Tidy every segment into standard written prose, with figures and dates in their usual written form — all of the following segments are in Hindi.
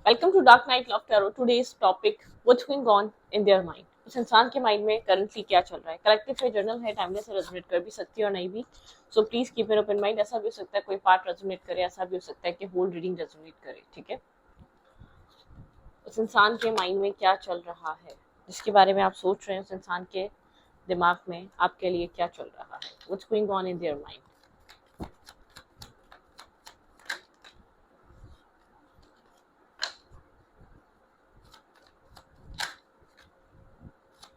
Welcome to dark night love tarot. Today's topic what's going on in their mind. उस इंसान के माइंड में करंटली क्या चल रहा है। कलेक्टिव है, जर्नल है, टाइमलेस से रेजोनेट कर भी सकती है और नहीं भी। So please keep it open mind. ऐसा भी हो सकता है कोई पार्ट रेजोनेट करे, ऐसा भी हो सकता है कि होल रीडिंग रेजोनेट करे। ठीक है, उस इंसान के माइंड में क्या चल रहा है, जिसके बारे में आप सोच रहे हैं, उस इंसान के दिमाग में आपके लिए क्या चल रहा है। What's going on in their mind.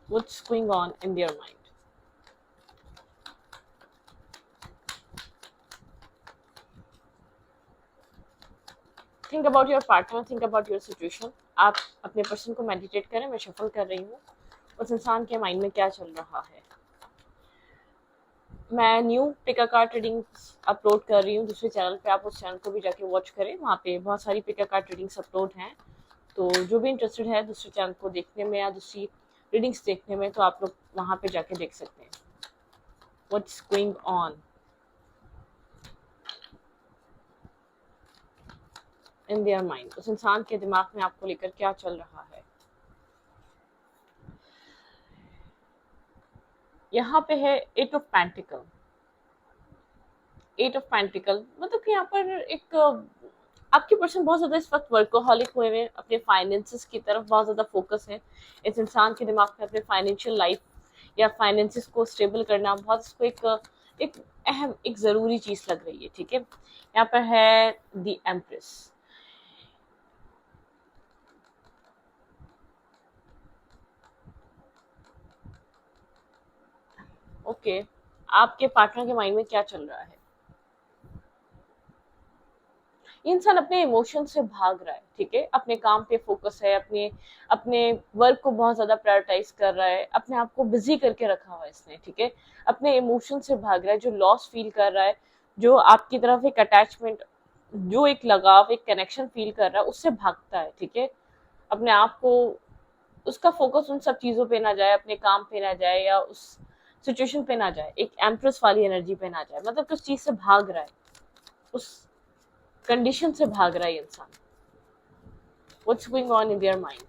What's going on in their mind? Think about your partner, think about your situation. आप अपने पर्सन को मेडिटेट करें, मैं शफल कर रही हूँ। उस इंसान के माइंड में क्या चल रहा है। मैं न्यू पिका कार्ड रीडिंग्स अपलोड कर रही हूँ दूसरे चैनल पे। आप उस चैनल को भी जाके वॉच करें, वहाँ पे बहुत सारी पिका कार्ड रीडिंग्स अपलोड हैं। तो जो भी इंटरेस्टेड है दूसरे चैनल को देखने में या दूसरी रीडिंग्स देखने में, तो आप लोग वहाँ पे जाके देख सकते हैं। What's going on in their mind. उस इंसान के दिमाग में आपको लेकर क्या चल रहा है। यहाँ पे है eight of pentacle. Eight of pentacle मतलब कि यहाँ पर एक आपके पर्सन बहुत ज्यादा इस वक्त वर्कोहॉलिक हुए हैं, अपने फाइनेंसेस की तरफ बहुत ज्यादा फोकस है। इस इंसान के दिमाग में अपने फाइनेंशियल लाइफ या फाइनेंसेस को स्टेबल करना बहुत इसको एक अहम, एक जरूरी चीज लग रही है। ठीक है, यहाँ पर है द एम्प्रेस। ओके, आपके पार्टनर के माइंड में क्या चल रहा है। ये इंसान अपने इमोशन से भाग रहा है। ठीक है, अपने काम पे फोकस है, अपने अपने वर्क को बहुत ज्यादा प्रायोरिटाइज कर रहा है, अपने आप को बिजी करके रखा हुआ है इसने। ठीक है, अपने इमोशन से भाग रहा है, जो लॉस फील कर रहा है, जो आपकी तरफ एक अटैचमेंट, जो एक लगाव, एक कनेक्शन फील कर रहा है, उससे भागता है। ठीक है, अपने आप को, उसका फोकस उन सब चीजों पे ना जाए, अपने काम पे ना जाए या उस सिचुएशन पे ना जाए, एक एम्प्रेस वाली एनर्जी पे ना जाए, मतलब कि उस चीज से भाग रहा है, उस कंडीशन से भाग रहा है इंसान। What's going on in their mind?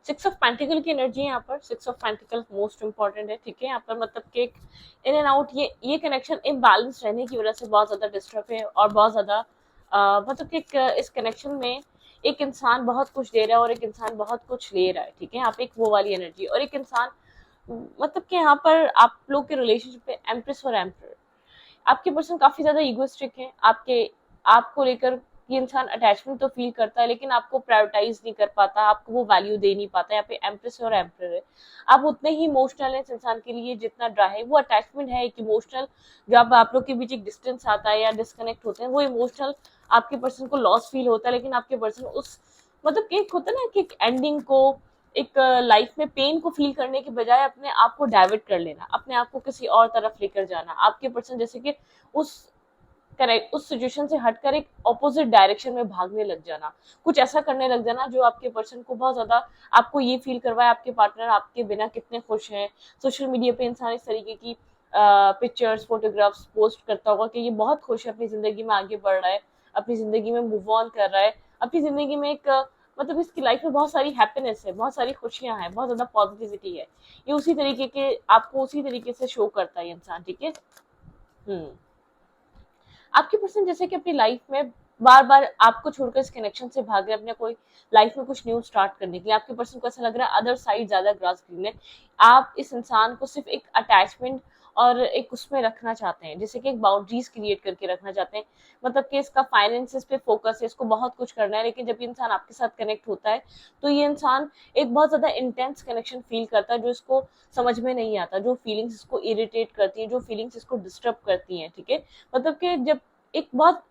6 of pentacle की एनर्जी है यहाँ पर। 6 ऑफ पेंटिकल मोस्ट इंपॉर्टेंट है। ठीक है, यहाँ पर मतलब कि इन एंड आउट, ये कनेक्शन इम्बैलेंस रहने की वजह से बहुत ज्यादा डिस्टर्ब है और बहुत ज्यादा मतलब कि इस कनेक्शन में एक इंसान बहुत कुछ दे रहा है और एक इंसान बहुत कुछ ले रहा है। ठीक है, यहाँ पे एक वो वाली एनर्जी, और एक इंसान मतलब कि यहाँ पर आप लोग के रिलेशनशिप में एम्प्रेस और एम्पर, आपके पर्सन काफी ज्यादा इगोइस्टिक है। आपको लेकर ये इंसान अटैचमेंट तो फील करता है, लेकिन आपको प्रायोरिटाइज नहीं कर पाता, आपको वो वैल्यू दे नहीं पाता। यहाँ पे एम्प्रेस और एम्पर है। आप उतने ही इमोशनल है इस इंसान के लिए जितना ड्राई है। वो अटैचमेंट है एक इमोशनल, जब आप लोग के बीच एक डिस्टेंस आता है या डिस्कनेक्ट होते हैं, वो इमोशनल आपके पर्सन को लॉस फील होता है, लेकिन आपके पर्सन उस मतलब कि एक होता है ना कि एक एंडिंग को, एक लाइफ में पेन को फील करने के बजाय अपने आप को डाइवर्ट कर लेना, अपने आप को किसी और तरफ लेकर जाना, आपके पर्सन जैसे कि उस करेक्ट उस सिचुएशन से हटकर एक ऑपोजिट डायरेक्शन में भागने लग जाना, कुछ ऐसा करने लग जाना जो आपके पर्सन को बहुत ज्यादा, आपको ये फील करवाए आपके पार्टनर आपके बिना कितने खुश हैं। सोशल मीडिया पे इंसान इस तरीके की पिक्चर्स, फोटोग्राफ्स पोस्ट करता होगा कि ये बहुत खुश है, अपनी जिंदगी में आगे बढ़ रहा है, अपनी जिंदगी में मूव ऑन कर रहा है, अपनी जिंदगी में एक मतलब इसकी लाइफ में बहुत सारी हैप्पीनेस है, बहुत सारी खुशियां हैं, बहुत ज्यादा पॉजिटिविटी है। ये उसी तरीके के आपको उसी तरीके से शो करता है इंसान। ठीक है, हम्म, आपके पर्सन जैसे कि अपनी लाइफ में बार बार आपको छोड़कर इस कनेक्शन से भाग रहे, अपने कोई लाइफ में कुछ न्यू स्टार्ट करने के लिए। आपके पर्सन को ऐसा लग रहा है अदर साइड ज्यादा ग्रास ग्रीन है। आप इस इंसान को सिर्फ एक अटैचमेंट और एक उसमें रखना चाहते हैं, जैसे कि एक बाउंड्रीज क्रिएट करके रखना चाहते हैं, मतलब कि इसका फाइनेंसेस पे फोकस है, इसको बहुत कुछ करना है। लेकिन जब ये इंसान आपके साथ कनेक्ट होता है, तो ये इंसान एक बहुत ज्यादा इंटेंस कनेक्शन फील करता है, जो इसको समझ में नहीं आता, जो फीलिंग्स इसको इरिटेट करती है, जो फीलिंग्स इसको डिस्टर्ब करती हैं। ठीक है, मतलब कि जब एक बहुत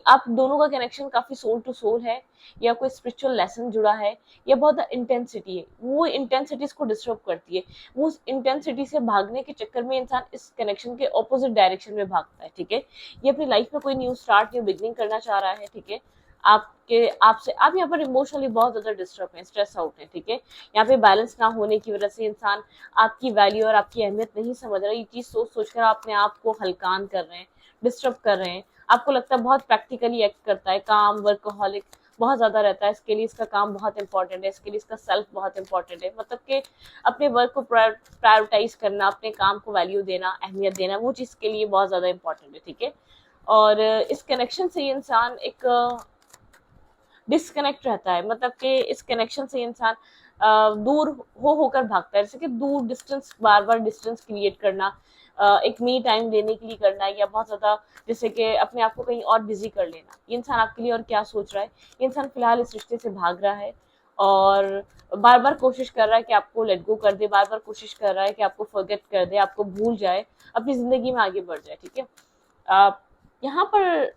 आप दोनों का कनेक्शन काफी सोल टू सोल है, या कोई स्पिरिचुअल लेसन जुड़ा है, या बहुत इंटेंसिटी है, वो इंटेंसिटीज को डिस्टर्ब करती है। वो उस इंटेंसिटी से भागने के चक्कर में इंसान इस कनेक्शन के ऑपोजिट डायरेक्शन में भागता है, ठीक है। ये अपनी लाइफ में कोई न्यू स्टार्ट, न्यू बिगनिंग करना चाह रहा है, ठीक है। आपके आपसे आप यहाँ पर इमोशनली बहुत ज्यादा डिस्टर्ब है, स्ट्रेस आउट है, ठीक है। यहाँ पे बैलेंस ना होने की वजह से इंसान आपकी वैल्यू और आपकी अहमियत नहीं समझ रहा। ये चीज सोच सोचकर आप अपने आप को हलकान कर रहे हैं, डिस्टर्ब कर रहे हैं। आपको लगता है बहुत प्रैक्टिकली एक्ट करता है, काम वर्कोहॉलिक बहुत ज्यादा रहता है, इसके लिए इसका काम बहुत इंपॉर्टेंट है, इसके लिए इसका सेल्फ बहुत इंपॉर्टेंट है, मतलब कि अपने वर्क को प्रायोरिटाइज करना, अपने काम को वैल्यू देना, अहमियत देना, वो चीज के लिए बहुत ज्यादा इंपॉर्टेंट है, ठीक है। और इस कनेक्शन से इंसान एक डिस्कनेक्ट रहता है, मतलब कि इस कनेक्शन से इंसान दूर होकर भागता है, जैसे कि दूर डिस्टेंस, बार बार डिस्टेंस क्रिएट करना, एक मी टाइम लेने के लिए करना, या बहुत ज्यादा जैसे कि अपने आप को कहीं और बिजी कर लेना। ये इंसान आपके लिए और क्या सोच रहा है, ये इंसान फिलहाल इस रिश्ते से भाग रहा है और बार बार कोशिश कर रहा है कि आपको लेट गो कर दे, बार बार कोशिश कर रहा है कि आपको फॉरगेट कर दे, आपको भूल जाए, अपनी जिंदगी में आगे बढ़ जाए, ठीक है। यहाँ पर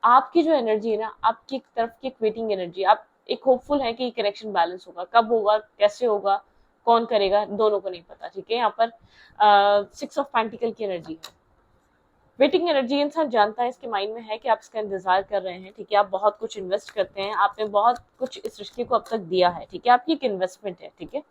आपकी जो एनर्जी है ना, आपकी तरफ की एक वेटिंग एनर्जी, आप एक होपफुल है कि कनेक्शन बैलेंस होगा, कब होगा, कैसे होगा, कौन करेगा, दोनों को नहीं पता, ठीक है। यहाँ पर 6 ऑफ पेंटिकल की एनर्जी है। वेटिंग एनर्जी, इंसान जानता है, इसके माइंड में है कि आप इसका इंतजार कर रहे हैं, ठीक है। आप बहुत कुछ इन्वेस्ट करते हैं, आपने बहुत कुछ इस रिश्ते को अब तक दिया है, ठीक है। आपकी एक इन्वेस्टमेंट है, ठीक है।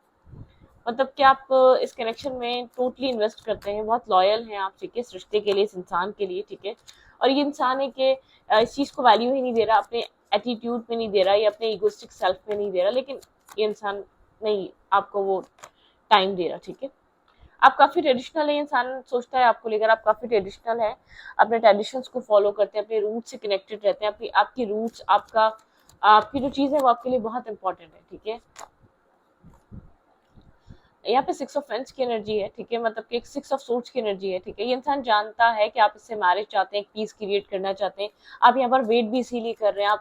मतलब कि आप इस कनेक्शन में टोटली इन्वेस्ट करते हैं, बहुत लॉयल हैं आप, ठीक है, इस रिश्ते के लिए, इस इंसान के लिए, ठीक है। और ये इंसान है कि इस चीज को वैल्यू ही नहीं दे रहा, अपने एटीट्यूड में नहीं दे रहा, या अपने इगोस्टिक सेल्फ में नहीं दे रहा, लेकिन ये इंसान नहीं आपको वो टाइम दे रहा, ठीक है। आप काफी ट्रेडिशनल है, इंसान सोचता है आपको लेकर, आप काफी ट्रेडिशनल है, अपने ट्रेडिशंस को फॉलो करते हैं, अपने रूट से कनेक्टेड रहते हैं, आपकी आपकी रूट्स, आपकी जो चीज है वो आपके लिए बहुत इंपॉर्टेंट है, ठीक है। यहाँ पे 6 ऑफ पेंट्स की एनर्जी है, ठीक है, मतलब कि एक 6 ऑफ सोर्ड्स की एनर्जी है, ठीक है। ये इंसान जानता है कि आप इससे मैरिज चाहते हैं, एक पीस क्रिएट करना चाहते हैं। आप यहाँ पर वेट भी इसीलिए कर रहे हैं,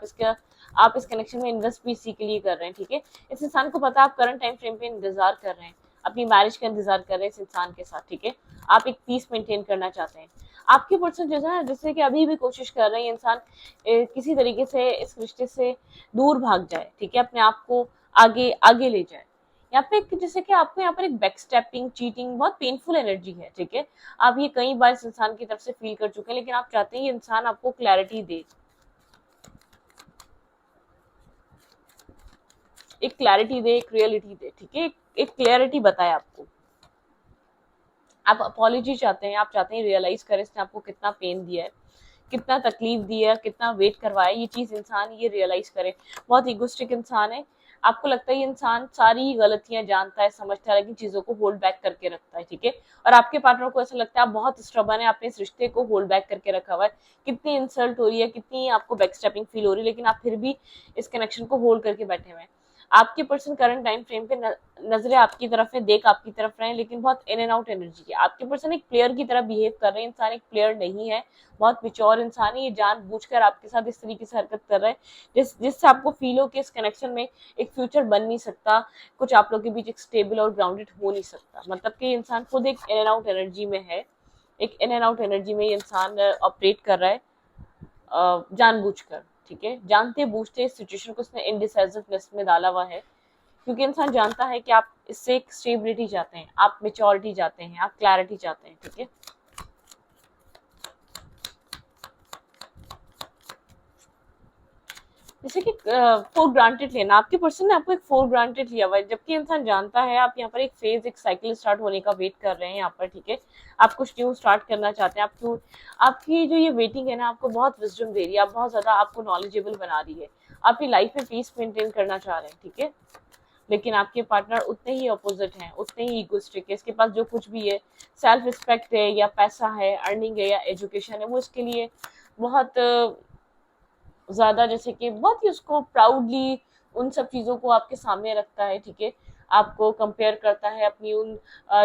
आप इस कनेक्शन में इन्वेस्ट भी इसी के लिए कर रहे हैं, ठीक है। इस इंसान को पता है आप करंट टाइम फ्रेम पे इंतजार कर रहे हैं, अपनी मैरिज का इंतजार कर रहे हैं इस इंसान के साथ, ठीक है। आप एक पीस मेंटेन करना चाहते हैं। आपके पर्सन जो है, जैसे कि अभी भी कोशिश कर रहे हैं इंसान किसी तरीके से इस रिश्ते से दूर भाग जाए, ठीक है, अपने आप को आगे आगे ले जाए। यहाँ पे जैसे कि आपको यहाँ पर एक बैक स्टेपिंग, चीटिंग, बहुत पेनफुल एनर्जी है, ठीक है। आप ये कई बार इस इंसान की तरफ से फील कर चुके हैं, लेकिन आप चाहते हैं ये इंसान आपको क्लैरिटी दे, एक क्लैरिटी दे, एक रियलिटी दे, ठीक है, एक क्लैरिटी बताए आपको। आप अपॉलॉजी चाहते हैं, आप चाहते हैं रियलाइज करें इसने आपको कितना पेन दिया है, कितना तकलीफ दी है, कितना वेट करवाया, ये चीज इंसान ये रियलाइज करे। बहुत इगोस्टिक इंसान है, आपको लगता है ये इंसान सारी गलतियां जानता है, समझता है, लेकिन चीजों को होल्ड बैक करके रखता है, ठीक है। और आपके पार्टनर को ऐसा लगता है आप बहुत स्ट्रबन है, आपने इस रिश्ते को होल्ड बैक करके रखा हुआ है, कितनी इंसल्ट हो रही है, कितनी आपको बैक स्टेपिंग फील हो रही है, लेकिन आप फिर भी इस कनेक्शन को होल्ड करके बैठे हुए हैं। आपके पर्सन करंट टाइम फ्रेम पे नजरें आपकी तरफ है, देख आपकी तरफ रहे हैं, लेकिन बहुत इन एंड आउट एनर्जी है। आपके पर्सन एक प्लेयर की तरह बिहेव कर रहे हैं, इंसान एक प्लेयर नहीं है, बहुत मिच्योर इंसान है, ये जानबूझकर आपके साथ इस तरीके से हरकत कर रहा है जिससे आपको फील हो कि इस कनेक्शन में एक फ्यूचर बन नहीं सकता, कुछ आप लोग के बीच एक स्टेबल और ग्राउंडेड हो नहीं सकता। मतलब कि इंसान खुद एक इन एंड आउट एनर्जी में है, एक इन एंड आउट एनर्जी में ये इंसान ऑपरेट कर रहा है जानबूझकर, ठीक है। जानते बूझते इस सिचुएशन को उसने इनडिसाइसिवनेस में डाला हुआ है, क्योंकि इंसान जानता है कि आप इससे एक स्टेबिलिटी चाहते हैं, आप मेच्योरिटी चाहते हैं, आप क्लैरिटी चाहते हैं, ठीक है। जैसे कि फॉर ग्रांटेड लेना, आपके पर्सन ने आपको एक फॉर ग्रांटेड लिया हुआ है, जबकि इंसान जानता है आप यहाँ पर एक फेज, एक साइकिल स्टार्ट होने का वेट कर रहे हैं यहाँ पर, ठीक है। आप कुछ न्यू स्टार्ट करना चाहते हैं, आपकी जो ये वेटिंग है ना, आपको बहुत विजडम दे रही है, आप बहुत ज्यादा आपको नॉलेजेबल बना रही है, आपकी लाइफ में पीस मेंटेन करना चाह रहे हैं, ठीक है। लेकिन आपके पार्टनर उतने ही अपोजिट हैं, उतने ही इगोइस्टिक है, इसके पास जो कुछ भी है, सेल्फ रिस्पेक्ट है या पैसा है, अर्निंग है या एजुकेशन है, वो इसके लिए बहुत ज्यादा, जैसे कि बहुत ही उसको प्राउडली उन सब चीजों को आपके सामने रखता है, ठीक है। आपको कंपेयर करता है अपनी उन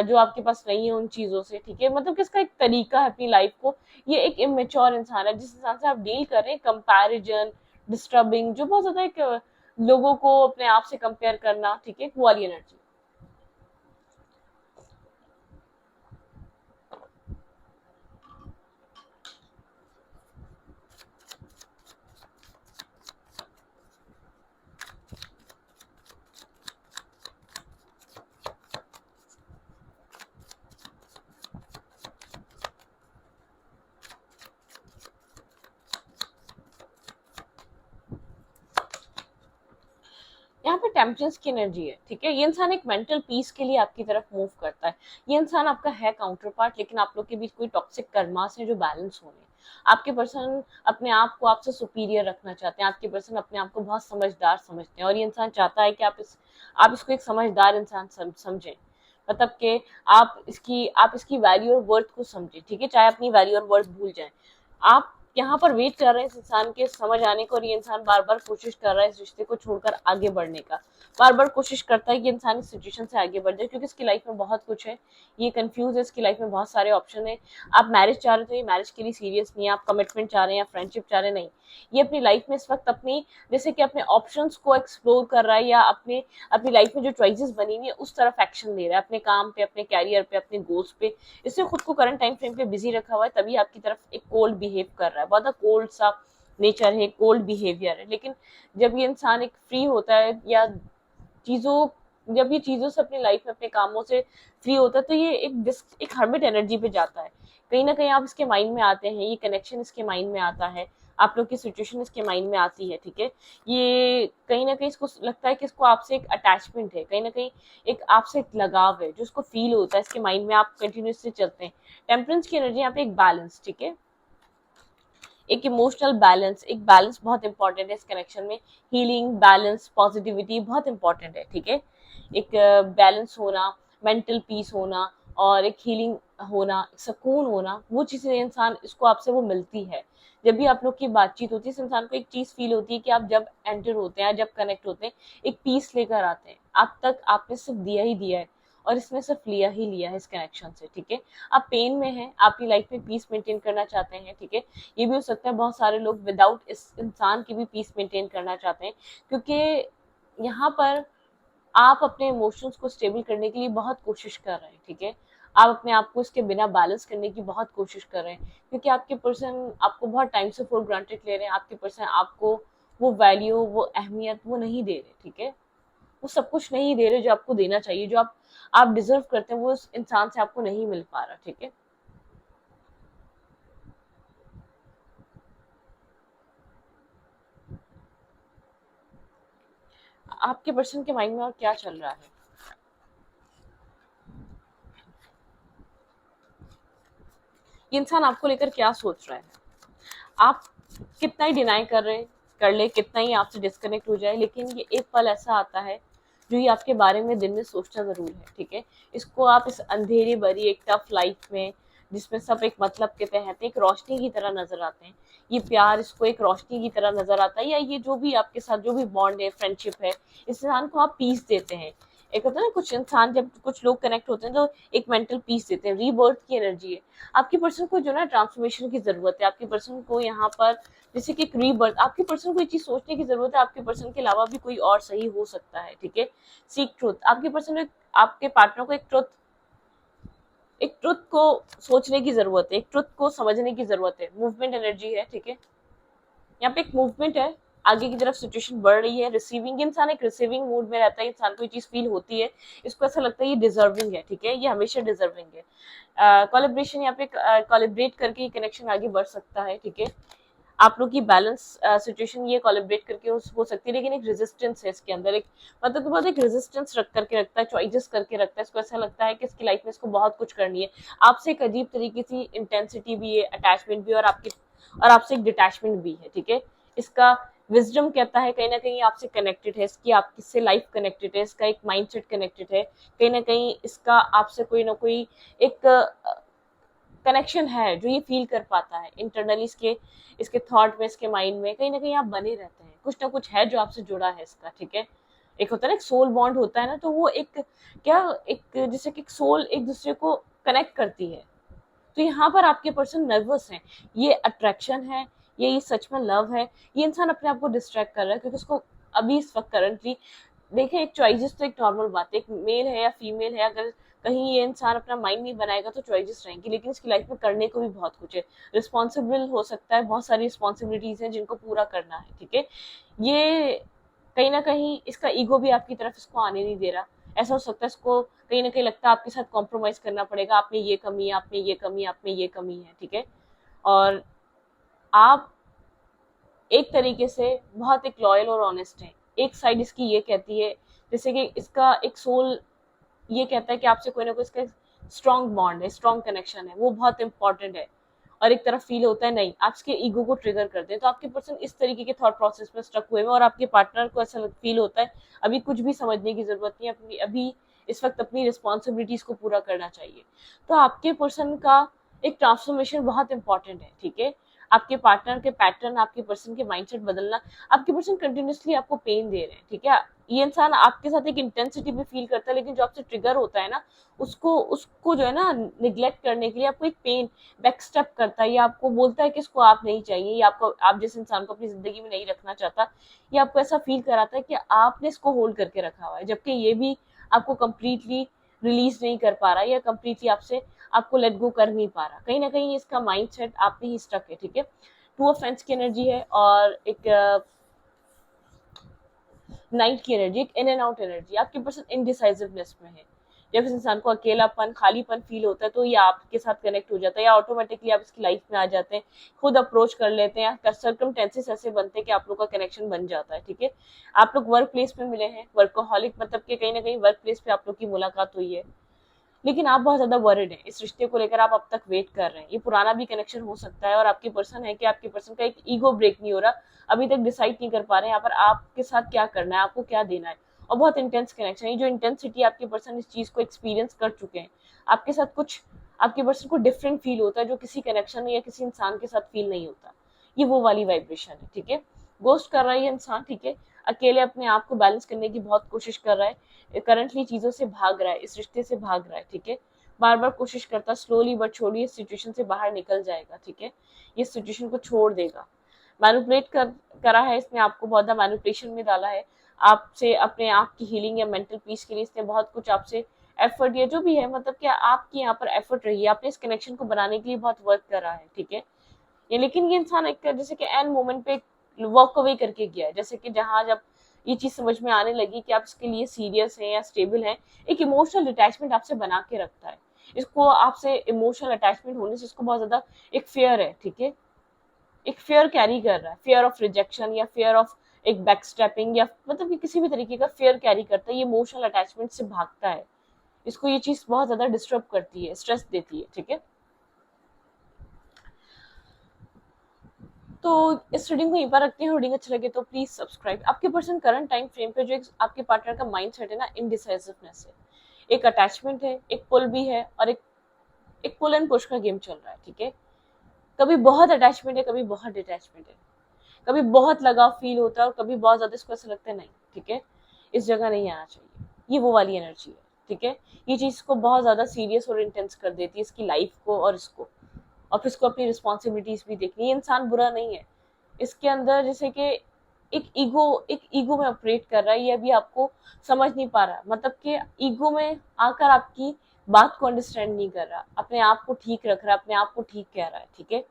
जो आपके पास नहीं है उन चीजों से, ठीक है। मतलब कि इसका एक तरीका है अपनी लाइफ को, ये एक इमेच्योर इंसान है, जिस इंसान से आप डील कर रहे हैं, कंपैरिजन, डिस्टर्बिंग, जो बहुत ज्यादा एक लोगों को अपने आप से कंपेयर करना, ठीक है, वो वाली एनर्जी। यहाँ पे टेम्परेंस की एनर्जी है, ठीक है। ये इंसान एक मेंटल पीस के लिए आपकी तरफ मूव करता है। ये इंसान आपका है काउंटर पार्ट, लेकिन आप लोग के बीच कोई टॉक्सिक कर्मास है जो बैलेंस होने। आपके पर्सन अपने आप को आपसे सुपीरियर रखना चाहते हैं, आपके पर्सन अपने आप को बहुत समझदार समझते हैं, और ये इंसान चाहता है कि आप इसको एक समझदार इंसान समझें। मतलब कि आप इसकी वैल्यू और वर्थ को समझें, ठीक है, चाहे अपनी वैल्यू और वर्थ भूल जाएं। आप यहाँ पर वेट कर रहे हैं इस इंसान के समझ आने को, और ये इंसान बार बार कोशिश कर रहा है इस रिश्ते को छोड़कर आगे बढ़ने का। बार बार कोशिश करता है कि इंसान इस सिचुएशन से आगे बढ़ जाए, क्योंकि इसकी लाइफ में बहुत कुछ है, ये कंफ्यूज है, इसकी लाइफ में बहुत सारे ऑप्शन है। आप मैरिज चाह रहे हो तो ये मैरिज के लिए सीरियस नहीं है, आप कमिटमेंट चाह रहे हैं या फ्रेंडशिप चाह रहे हैं, नहीं। ये अपनी लाइफ में इस वक्त अपनी जैसे कि अपने ऑप्शंस को एक्सप्लोर कर रहा है, या अपनी लाइफ में जो चॉइसेस बनी हुई है उस तरफ एक्शन ले रहा है, अपने काम पे, अपने कैरियर पे, अपने गोल्स पे। इसने खुद को करंट टाइम फ्रेम पे बिजी रखा हुआ है, तभी आपकी तरफ एक कोल्ड बिहेव कर रहा है, बहुत कोल्ड सा नेचर है, कोल्ड बिहेवियर है। लेकिन जब ये इंसान एक फ्री होता है, या चीजों जब ये चीजों से अपनी लाइफ में अपने कामों से फ्री होता है, तो ये एक हर्मिट एनर्जी पे जाता है। कहीं ना कहीं आप इसके माइंड में आते हैं, ये कनेक्शन इसके माइंड में आता है, आप लोग की सिचुएशन इसके माइंड में आती है, ठीक है। ये कहीं ना कहीं इसको लगता है कि इसको आपसे एक अटैचमेंट है, कहीं ना कहीं एक आपसे एक लगाव है जो इसको फील होता है इसके माइंड में, आप कंटिन्यूसली चलते हैं। टेम्परेंस की एनर्जी यहाँ पे एक बैलेंस, ठीक है, एक इमोशनल बैलेंस, एक बैलेंस बहुत इंपॉर्टेंट है इस कनेक्शन में। हीलिंग, बैलेंस, पॉजिटिविटी बहुत इंपॉर्टेंट है, ठीक है। एक बैलेंस होना, मेंटल पीस होना, और एक हीलिंग होना, सुकून होना, वो चीजें इंसान इसको आपसे वो मिलती है। जब भी आप लोग की बातचीत होती है, इस इंसान को एक चीज फील होती है कि आप जब एंटर होते हैं, जब कनेक्ट होते हैं, एक पीस लेकर आते हैं। अब तक आपने सिर्फ दिया ही दिया है, और इसमें सिर्फ लिया ही लिया है इस कनेक्शन से, ठीक है। आप पेन में हैं, आप अपनी लाइफ में पीस मेंटेन करना चाहते हैं, ठीक है। ये भी हो सकता है बहुत सारे लोग विदाउट इस इंसान की भी पीस मेंटेन करना चाहते हैं, क्योंकि यहाँ पर आप अपने इमोशंस को स्टेबल करने के लिए बहुत कोशिश कर रहे हैं, ठीक है। आप अपने आप को इसके बिना बैलेंस करने की बहुत कोशिश कर रहे हैं, क्योंकि आपके पर्सन आपको बहुत टाइम से फॉर ग्रांटेड ले रहे हैं, आपके पर्सन आपको वो वैल्यू, वो अहमियत वो नहीं दे रहे, ठीक है। वो सब कुछ नहीं दे रहे जो आपको देना चाहिए, जो आप डिजर्व करते हैं, वो उस इंसान से आपको नहीं मिल पा रहा, ठीक है। आपके पर्सन के माइंड में और क्या चल रहा है? ये इंसान आपको लेकर क्या सोच रहा है? आप कितना ही डिनाई कर ले, कितना ही आपसे डिस्कनेक्ट हो जाए, लेकिन ये एक पल ऐसा आता है जो ये आपके बारे में दिन में सोचता जरूर है, ठीक है। इसको आप इस अंधेरी भरी एक टफ लाइफ में, जिसमें सब एक मतलब के तहत एक रोशनी की तरह नजर आते हैं, ये प्यार इसको एक रोशनी की तरह नजर आता है, या ये जो भी आपके साथ जो भी बॉन्ड है, फ्रेंडशिप है, इस इंसान को आप पीस देते हैं। एक होता है ना, कुछ इंसान जब कुछ लोग कनेक्ट होते हैं तो एक मेंटल पीस देते हैं, रीबर्थ की एनर्जी है। आपके पर्सन को जो ना ट्रांसफॉर्मेशन की जरूरत है, आपके पर्सन को यहाँ पर जैसे कि एक रीबर्थ, आपके पर्सन को ये चीज सोचने की जरूरत है, आपके पर्सन के अलावा भी कोई और सही हो सकता है, ठीक है। सीक ट्रुथ, आपके पर्सन को, आपके पार्टनर को एक ट्रुथ को सोचने की जरूरत है, एक ट्रुथ को समझने की जरूरत है। मूवमेंट एनर्जी है, ठीक है। यहाँ पे एक मूवमेंट है, आगे की तरफ सिचुएशन बढ़ रही है। रिसीविंग, इंसान एक रिसीविंग मूड में रहता है, इंसान को ये चीज फील होती है, इसको ऐसा लगता है ये डिजर्विंग है, ठीक है, ये हमेशा डिजर्विंग है। कोलैबोरेशन, यहाँ पे कोलैबोरेट करके ये कनेक्शन आगे बढ़ सकता है, ठीक है। आप लोग की बैलेंस सिचुएशन ये कोलैबोरेट करके हो सकती है, लेकिन एक रेजिस्टेंस है इसके अंदर, एक मतलब कि बहुत एक रेजिस्टेंस रख करके रखता है, चॉइसेस करके रखता है, इसको ऐसा लगता है कि इसकी लाइफ में इसको बहुत कुछ करनी है। आपसे एक अजीब तरीके की इंटेंसिटी भी है, अटैचमेंट भी, और आपसे एक डिटैचमेंट भी है, ठीक है। इसका विजडम कहता है कहीं ना कहीं आपसे कनेक्टेड है, इसकी आपसे लाइफ कनेक्टेड है, इसका एक माइंडसेट कनेक्टेड है, कहीं ना कहीं इसका आपसे कोई ना कोई एक कनेक्शन है जो ये फील कर पाता है इंटरनली, इसके इसके थॉट में, इसके माइंड में कहीं ना कहीं आप बने रहते हैं, कुछ ना कुछ है जो आपसे जुड़ा है इसका, ठीक है। एक होता है ना, एक सोल बॉन्ड होता है ना, तो वो एक क्या, एक जैसे कि सोल एक दूसरे को कनेक्ट करती है। तो यहाँ पर आपके पर्सन नर्वस हैं, ये अट्रैक्शन है, ये सच में लव है। ये इंसान अपने आप को डिस्ट्रैक्ट कर रहा है, क्योंकि उसको अभी इस वक्त करंटली, देखिए एक चॉइसेस तो एक नॉर्मल बात है, एक मेल है या फीमेल है, अगर कहीं ये इंसान अपना माइंड नहीं बनाएगा तो चॉइसेस रहेंगी, लेकिन इसकी लाइफ में करने को भी बहुत कुछ है, रिस्पॉन्सिबल हो सकता है, बहुत सारी रिस्पॉन्सिबिलिटीज हैं जिनको पूरा करना है, ठीक है। ये कहीं ना कहीं इसका ईगो भी आपकी तरफ इसको आने नहीं दे रहा। ऐसा हो सकता है इसको कहीं ना कहीं लगता है आपके साथ कॉम्प्रोमाइज करना पड़ेगा, आप में ये कमी है, आप में ये कमी है, आप में ये कमी है, ठीक है। और आप एक तरीके से बहुत एक लॉयल और ऑनेस्ट हैं, एक साइड इसकी ये कहती है, जैसे कि इसका एक सोल ये कहता है कि आपसे कोई ना कोई इसका स्ट्रॉन्ग बॉन्ड है, स्ट्रॉन्ग कनेक्शन है, वो बहुत इंपॉर्टेंट है। और एक तरफ फील होता है नहीं, आपके ईगो को ट्रिगर करते हैं, तो आपके पर्सन इस तरीके के थॉट प्रोसेस में स्टक हुए हैं और आपके पार्टनर को ऐसा फील होता है अभी कुछ भी समझने की जरूरत नहीं है, अपनी अभी इस वक्त अपनी रिस्पॉन्सिबिलिटीज को पूरा करना चाहिए। तो आपके पर्सन का एक ट्रांसफॉर्मेशन बहुत इंपॉर्टेंट है, ठीक है। आपके पार्टनर के पैटर्न, आपके पर्सन के माइंडसेट बदलना, आपके पर्सन कंटिन्यूसली आपको पेन दे रहे हैं, ठीक है। ये इंसान आपके साथ एक इंटेंसिटी भी फील करता है, लेकिन जो आपसे ट्रिगर होता है ना, उसको उसको जो है ना निग्लेक्ट करने के लिए आपको एक पेन बैक स्टेप करता है, या आपको बोलता है कि इसको आप नहीं चाहिए, या आपको, आप जिस इंसान को अपनी जिंदगी में नहीं रखना चाहता, या आपको ऐसा फील कराता है कि आपने इसको होल्ड करके रखा हुआ है, जबकि ये भी आपको कंप्लीटली रिलीज नहीं कर पा रहा, या कंप्लीटली आपसे आपको लेट गो कर नहीं पा रहा। कहीं ना कहीं इसका माइंडसेट आप में ही स्टक है, ठीक है। टू ऑफ फेंस की एनर्जी है और एक नाइट की एनर्जी, एक इन एंड आउट एनर्जी। आपके पर्सन इनडिसाइसिवनेस में है। जब इस इंसान को अकेलापन, खालीपन फील होता है, तो ये आपके साथ कनेक्ट हो जाता है, या ऑटोमेटिकली आप इसकी लाइफ में आ जाते हैं, खुद अप्रोच कर लेते हैं, या सर्कमटेंसेस ऐसे बनते हैं कि आप लोग का कनेक्शन बन जाता है, ठीक है। आप लोग वर्क प्लेस में मिले हैं, वर्कोहॉलिक मतलब कि कहीं ना कहीं वर्क प्लेस पे आप लोग की मुलाकात हुई है, लेकिन आप बहुत ज्यादा वरिड हैं इस रिश्ते को लेकर, आप अब तक वेट कर रहे हैं। ये पुराना भी कनेक्शन हो सकता है, और आपके पर्सन है कि आपके पर्सन का एक ईगो ब्रेक नहीं हो रहा, अभी तक डिसाइड नहीं कर पा रहे हैं यहाँ पर आपके साथ क्या करना है, आपको क्या देना है। और बहुत इंटेंस कनेक्शन है, जो इंटेंसिटी आपके पर्सन इस चीज को एक्सपीरियंस कर चुके हैं, आपके साथ कुछ आपके पर्सन को डिफरेंट फील होता है, जो किसी कनेक्शन में या किसी इंसान के साथ फील नहीं होता। ये वो वाली वाइब्रेशन है, ठीक है। गोस्ट कर रहा है ये इंसान, ठीक है, अकेले अपने आप को बैलेंस करने की बहुत कोशिश कर रहा है, करंटली चीजों से भाग रहा है, इस रिश्ते से भाग रहा है, ठीक है। बार बार कोशिश करता, स्लोली बट छोड़ी इस सिचुएशन से बाहर निकल जाएगा, ठीक है। ये सिचुएशन को छोड़ देगा। मैनिपुलेट करा है इसने, आपको बहुत ज्यादा मैनिपुलेशन में डाला है, आपसे अपने आप की हीलिंग या मेंटल पीस के लिए इसने बहुत कुछ आपसे एफर्ट, या जो भी है, मतलब कि आपकी यहाँ पर एफर्ट रही है, आपने इस कनेक्शन को बनाने के लिए बहुत वर्क करा है, ठीक है। ये लेकिन ये इंसान एक जैसे कि एंड मोमेंट पे वॉक अवे करके गया है, जैसे कि जहाँ जब ये चीज समझ में आने लगी कि आप इसके लिए सीरियस हैं या स्टेबल हैं, एक इमोशनल अटैचमेंट आपसे बना के रखता है। इसको आपसे इमोशनल अटैचमेंट होने से इसको बहुत ज्यादा एक फेयर है, ठीक है। एक फेयर कैरी कर रहा है, फेयर ऑफ रिजेक्शन या फेयर ऑफ एक बैक स्टेपिंग, या मतलब कि किसी भी तरीके का फेयर कैरी करता है, ये इमोशनल अटैचमेंट से भागता है। इसको ये चीज बहुत ज्यादा डिस्टर्ब करती है, स्ट्रेस देती है, ठीक है। तो इस रीडिंग को यहीं पर रखते हैं। रीडिंग अच्छा लगे तो प्लीज सब्सक्राइब। आपके पर्सन करंट टाइम फ्रेम पे जो एक आपके पार्टनर का माइंड सेट है ना, इनडिसाइसिवनेस है, एक अटैचमेंट है, एक पुल भी है, और एक पुल एंड पुश का गेम चल रहा है, ठीक है। कभी बहुत अटैचमेंट है, कभी बहुत डिटैचमेंट है, कभी बहुत लगाव फील होता है, और कभी बहुत ज्यादा इसको ऐसा लगता है नहीं, ठीक है, इस जगह नहीं आना चाहिए। ये वो वाली एनर्जी है, ठीक है। ये चीज को बहुत ज्यादा सीरियस और इंटेंस कर देती है, इसकी लाइफ को और इसको, और फिर इसको अपनी रिस्पॉन्सिबिलिटीज भी देखनी। ये इंसान बुरा नहीं है, इसके अंदर जैसे कि एक ईगो में ऑपरेट कर रहा है, ये अभी आपको समझ नहीं पा रहा, मतलब कि ईगो में आकर आपकी बात को अंडरस्टैंड नहीं कर रहा, अपने आप को ठीक रख रहा है, अपने आप को ठीक कह रहा है, ठीक है।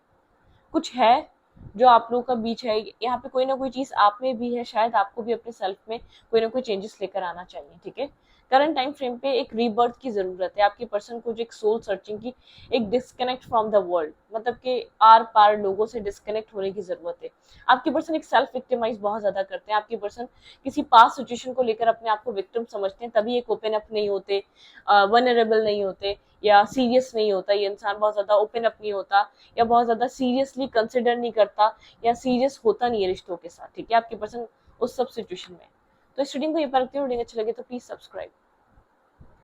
कुछ है जो आप लोगों का बीच है, यहाँ पे कोई ना कोई चीज आप में भी है, शायद आपको भी अपने सेल्फ में कोई ना कोई चेंजेस लेकर आना चाहिए, ठीक है। करंट टाइम फ्रेम पे एक रीबर्थ की जरूरत है आपके पर्सन को, जो एक सोल सर्चिंग की, एक डिस्कनेक्ट फ्रॉम द वर्ल्ड, मतलब कि आर पार लोगों से डिस्कनेक्ट होने की जरूरत है। आपके पर्सन एक सेल्फ विक्टिमाइज बहुत ज्यादा करते हैं, आपके पर्सन किसी पास सिचुएशन को लेकर अपने आप को विक्टिम समझते हैं, तभी एक ओपन अप नहीं होते, वनरेबल नहीं होते, या सीरियस नहीं होता। ये इंसान बहुत ज्यादा ओपन अप नहीं होता, या बहुत ज्यादा सीरियसली कंसिडर नहीं करता, या सीरियस होता नहीं है रिश्तों के साथ, ठीक है। आपके पर्सन उस सब सिचुएशन में। तो इस रीडिंग को ये पर रखती हूँ। रीडिंग अच्छी लगे तो प्लीज सब्सक्राइब।